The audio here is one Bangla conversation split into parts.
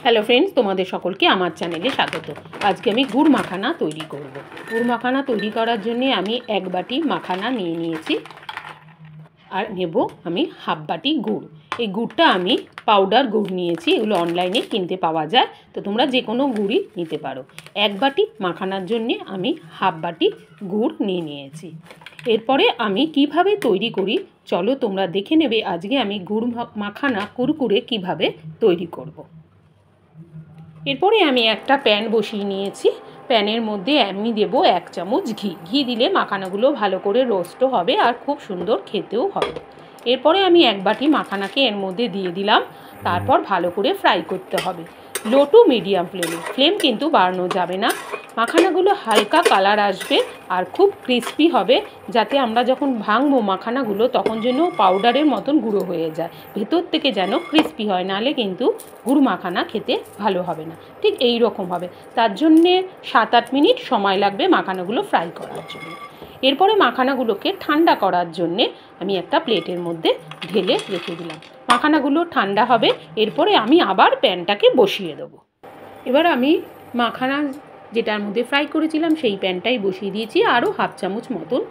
হ্যালো ফ্রেন্ডস, তোমাদের সকলকে আমার চ্যানেলে স্বাগত। আজকে আমি গুড় মাখানা তৈরি করব। গুড় মাখানা তৈরি করার জন্য আমি 1 বাটি মাখানা নিয়ে নিয়েছি আর নেব আমি হাফ বাটি গুড়। এই গুড়টা আমি পাউডার গুড় নিয়েছি, এগুলো অনলাইনে কিনতে পাওয়া যায়, তো তোমরা যে কোনো গুড়ই নিতে পারো। 1 বাটি মাখানার জন্য আমি হাফ বাটি গুড় নিয়ে নিয়েছি। এরপরে আমি কিভাবে তৈরি করি চলো তোমরা দেখে নেবে। আজকে আমি গুড় মাখানা কুরকুরে কিভাবে তৈরি করব। এরপরে আমি একটা প্যান বসিয়ে নিয়েছি। প্যানের মধ্যে আমি দেব 1 চামচ ঘি। ঘি দিলে মাখানাগুলো ভালো করে রোস্ট হবে আর খুব সুন্দর খেতেও হবে। এরপরে আমি 1 বাটি মাখানাকে এর মধ্যে দিয়ে দিলাম। তারপর ভালো করে ফ্রাই করতে হবে লো টু মিডিয়াম ফ্লেমে। ফ্লেম কিন্তু বাড়ানো যাবে না। মাখানাগুলো হালকা কালার আসবে আর খুব ক্রিস্পি হবে, যাতে আমরা যখন ভাঙবো মাখানাগুলো তখন যেন পাউডারের মতন গুঁড়ো হয়ে যায়, ভেতর থেকে যেন ক্রিস্পি হয়, নাহলে কিন্তু গুড় মাখানা খেতে ভালো হবে না। ঠিক এই রকম হবে। তার জন্যে 7-8 মিনিট সময় লাগবে মাখানাগুলো ফ্রাই করার জন্য। এরপরে মাখানাগুলোকে ঠান্ডা করার জন্যে আমি একটা প্লেটের মধ্যে ঢেলে রেখে দিলাম। মাখানাগুলো ঠান্ডা হবে, এরপরে আমি আবার প্যানটাকে বসিয়ে দেবো। এবার আমি মাখানা যেটার মধ্যে ফ্রাই করেছিলাম সেই প্যানটাই বসিয়ে দিয়েছি। আরও হাফ চামচ মতন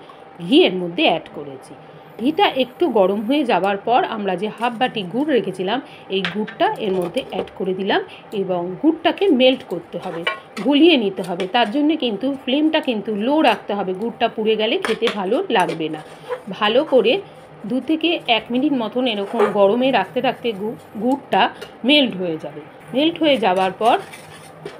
ঘি এর মধ্যে অ্যাড করেছি। ঘিটা একটু গরম হয়ে যাবার পর আমরা যে হাফ বাটি গুড় রেখেছিলাম এই গুড়টা এর মধ্যে অ্যাড করে দিলাম এবং গুড়টাকে মেল্ট করতে হবে, গলিয়ে নিতে হবে। তার জন্য কিন্তু ফ্লেমটা কিন্তু লো রাখতে হবে, গুড়টা পুড়ে গেলে খেতে ভালো লাগবে না। ভালো করে 2 থেকে 1 মিনিট মতন এরকম গরমে রাখতে রাখতে গুড়টা মেল্ট হয়ে যাবে। মেল্ট হয়ে যাওয়ার পর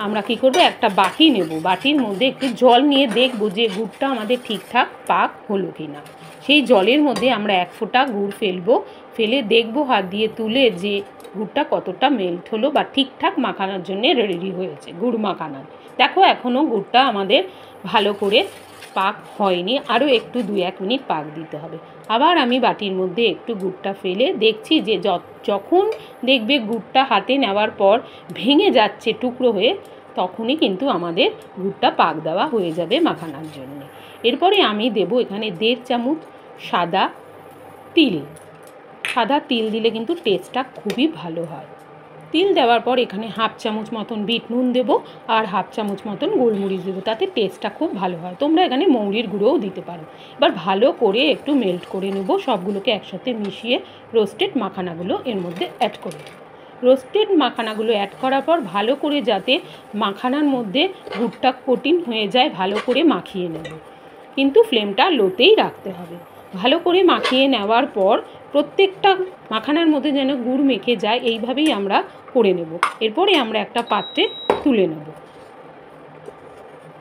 আমরা কি করব, একটা বাটি নেব। বাটির মধ্যে একটু জল নিয়ে দেখব যে গুড়টা আমাদের ঠিকঠাক পাক হলো কি না। সেই জলের মধ্যে আমরা 1 ফোঁটা গুড় ফেলবো। ফেলে দেখব হাত দিয়ে তুলে যে গুড়টা কতটা মেল্ট হলো বা ঠিকঠাক মাখানোর জন্য রেডি হয়েছে গুড় মাখানা। দেখো এখনও গুড়টা আমাদের ভালো করে পাক হয়নি, আরও একটু 2-1 মিনিট পাক দিতে হবে। আবার আমি বাটির মধ্যে একটু গুড়টা ফেলে দেখছি যে যখন দেখবে গুড়টা হাতে নেওয়ার পর ভেঙে যাচ্ছে টুকরো হয়ে, তখনই কিন্তু আমাদের গুড়টা পাক দেওয়া হয়ে যাবে মাখানার জন্য। এরপরে আমি দেব এখানে 1.5 চামচ সাদা তিল। সাদা তিল দিলে কিন্তু টেস্টটা খুবই ভালো হয়। তিল দেওয়ার পর এখানে হাফ চামচ মতন বিট নুন দেবো আর হাফ চামচ মতন গোলমরিচ দেবো, তাতে টেস্টটা খুব ভালো হয়। তোমরা এখানে মৌরির গুঁড়োও দিতে পারো। এবার ভালো করে একটু মেল্ট করে নেব, সবগুলোকে একসাথে মিশিয়ে রোস্টেড মাখানাগুলো এর মধ্যে অ্যাড করে দেবো। রোস্টেড মাখানাগুলো অ্যাড করার পর ভালো করে যাতে মাখানার মধ্যে গুড়টা কোটিং হয়ে যায় ভালো করে মাখিয়ে নেব, কিন্তু ফ্লেমটা লোতেই রাখতে হবে। ভালো করে মাখিয়ে নেওয়ার পর প্রত্যেকটা মাখানার মধ্যে যেন গুড় মেখে যায়, এইভাবেই আমরা করে নেব। এরপরে আমরা একটা পাত্রে তুলে নেব।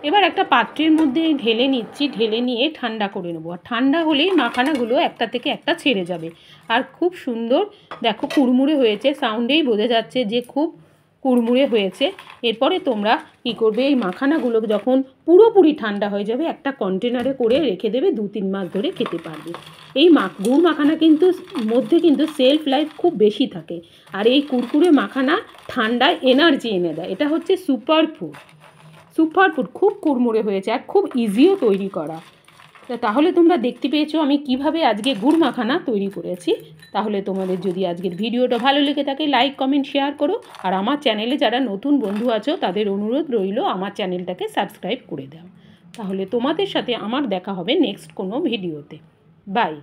এবার একটা পাত্রের মধ্যে ঢেলে নিচ্ছি, ঢেলে নিয়ে ঠান্ডা করে নেব। আর ঠান্ডা হলেই মাখানাগুলো একটা থেকে একটা ছেড়ে যাবে আর খুব সুন্দর দেখো কুড়মুড়ে হয়েছে। সাউন্ডেই বোঝা যাচ্ছে যে খুব কুড়মুড়ে হয়েছে। এরপরে তোমরা কী করবে, এই মাখানাগুলো যখন পুরোপুরি ঠান্ডা হয়ে যাবে একটা কন্টেনারে করে রেখে দেবে, 2-3 মাস ধরে খেতে পারবে। এই গুড় মাখানা কিন্তু মধ্যে কিন্তু সেলফ লাইফ খুব বেশি থাকে, আর এই কুরকুরে মাখানা ঠান্ডায় এনার্জি এনে দেয়। এটা হচ্ছে সুপার ফুড। খুব কুড়মুড়ে হয়েছে আর খুব ইজিও তৈরি করা। তাহলে তোমরা দেখতে পেয়েছো আমি কিভাবে আজকে গুড় মাখানা তৈরি করেছি। তাহলে তোমাদের যদি আজকের ভিডিওটা ভালো লেগে থাকে লাইক কমেন্ট শেয়ার করো। আর আমার চ্যানেলে যারা নতুন বন্ধু আছো তাদের অনুরোধ রইল আমার চ্যানেলটাকে সাবস্ক্রাইব করে দাও। তাহলে তোমাদের সাথে আমার দেখা হবে নেক্সট কোনো ভিডিওতে। বাই।